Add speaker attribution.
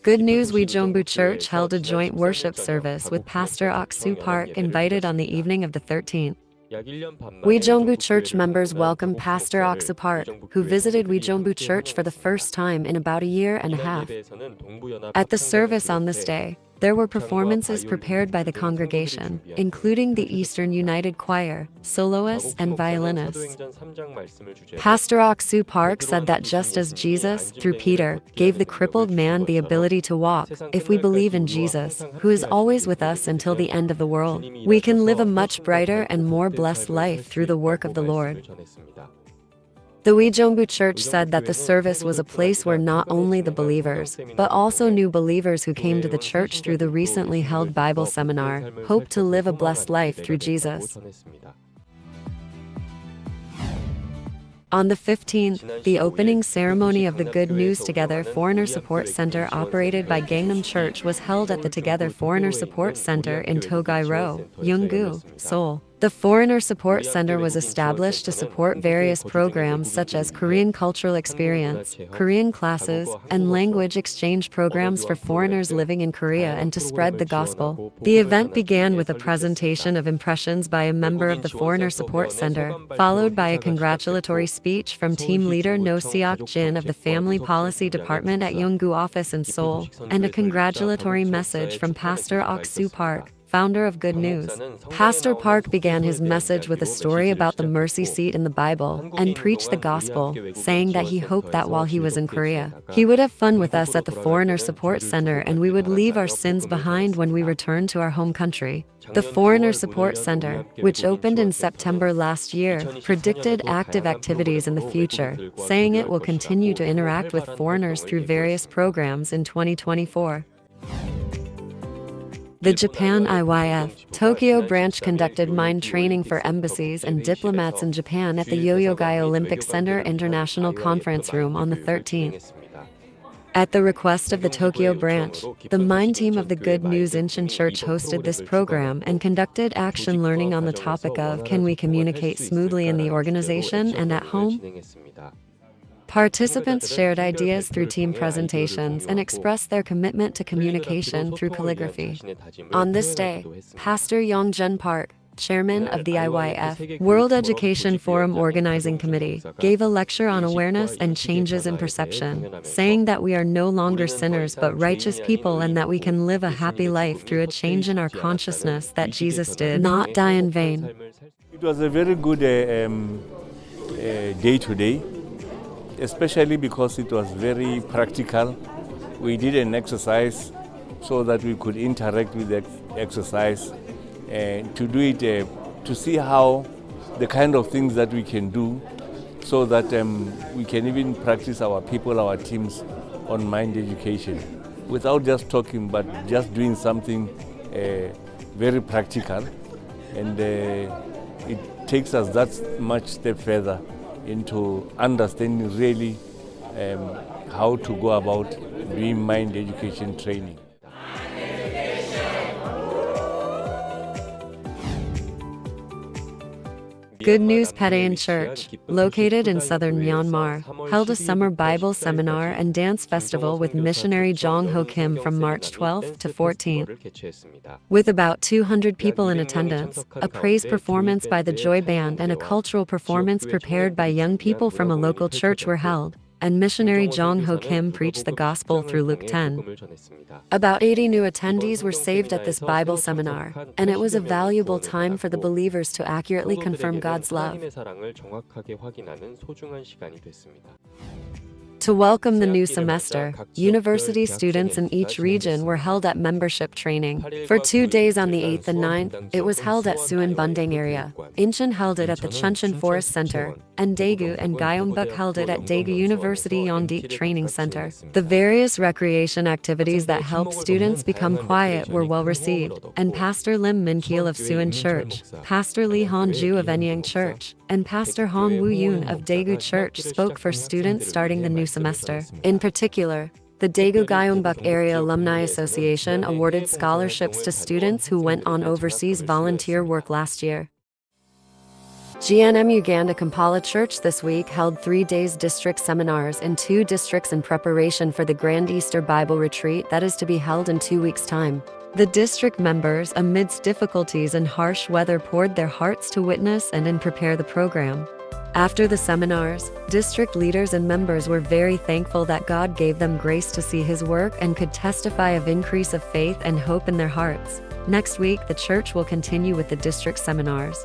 Speaker 1: Good News Weejongbu Church held a joint worship service with Pastor Oksu Park invited on the evening of the 13th. Weejongbu Church members welcomed Pastor Oksu Park, who visited Weejongbu Church for the first time in about a year and a half. At the service on this day, there were performances prepared by the congregation, including the Eastern United Choir, soloists, and violinists. Pastor Oksu Park said that just as Jesus, through Peter, gave the crippled man the ability to walk, if we believe in Jesus, who is always with us until the end of the world, we can live a much brighter and more blessed life through the work of the Lord. The Weejongbu Church said that the service was a place where not only the believers, but also new believers who came to the church through the recently held Bible seminar, hope to live a blessed life through Jesus. On the 15th, the opening ceremony of the Good News Together Foreigner Support Center operated by GNM Church was held at the Together Foreigner Support Center in Togai-ro, Yeonggu, Seoul. The Foreigner Support Center was established to support various programs such as Korean cultural experience, Korean classes, and language exchange programs for foreigners living in Korea and to spread the gospel. The event began with a presentation of impressions by a member of the Foreigner Support Center, followed by a congratulatory speech from team leader No Seok Jin of the Family Policy Department at Yeonggu office in Seoul, and a congratulatory message from Pastor Oksu Park, founder of Good News. Pastor Park began his message with a story about the mercy seat in the Bible and preached the gospel, saying that he hoped that while he was in Korea, he would have fun with us at the Foreigner Support Center and we would leave our sins behind when we return to our home country. The Foreigner Support Center, which opened in September last year, predicted active activities in the future, saying it will continue to interact with foreigners through various programs in 2024. The Japan IYF Tokyo branch conducted mind training for embassies and diplomats in Japan at the Yoyogai Olympic Center International Conference Room on the 13th. At the request of the Tokyo branch, the mind team of the Good News Incheon Church hosted this program and conducted action learning on the topic of can we communicate smoothly in the organization and at home? Participants shared ideas through team presentations and expressed their commitment to communication through calligraphy. On this day, Pastor Yongjun Park, chairman of the IYF World Education Forum Organizing Committee, gave a lecture on awareness and changes in perception, saying that we are no longer sinners but righteous people and that we can live a happy life through a change in our consciousness that Jesus did not die in vain.
Speaker 2: It was a very good day today, especially because it was very practical. We did an exercise so that we could interact with the exercise and to do it, to see how the kind of things that we can do so that we can even practice our people, our teams on mind education without just talking but just doing something very practical, and it takes us that much step further into understanding really how to go about doing mind education training.
Speaker 1: Good News Paedaeon Church, located in southern Myanmar, held a summer Bible seminar and dance festival with missionary Jong Ho Kim from March 12th to 14th. With about 200 people in attendance, a praise performance by the Joy Band and a cultural performance prepared by young people from a local church were held, and missionary Jong Ho Kim preached the gospel through Luke 10. About 80 new attendees were saved at this Bible seminar, and it was a valuable time for the believers to accurately confirm God's love. To welcome the new semester, university students in each region were held at membership training. For 2 days on the 8th and 9th, it was held at Suwon Bundang area. Incheon held it at the Chuncheon Forest Center, and Daegu and Gyeongbuk held it at Daegu University Yongdeok Training Center. The various recreation activities that help students become quiet were well received, and Pastor Lim Min-kil of Suwon Church, Pastor Lee Han-ju of Enyang Church, and Pastor Hong Woo-yoon of Daegu Church spoke for students starting the new semester. In particular, the Daegu Gyeongbuk Area Alumni Association awarded scholarships to students who went on overseas volunteer work last year. GNM Uganda Kampala Church this week held 3 days district seminars in 2 districts in preparation for the Grand Easter Bible Retreat that is to be held in 2 weeks' time. The district members, amidst difficulties and harsh weather, poured their hearts to witness and prepare the program. After the seminars, district leaders and members were very thankful that God gave them grace to see His work and could testify of increase of faith and hope in their hearts. Next week, the church will continue with the district seminars.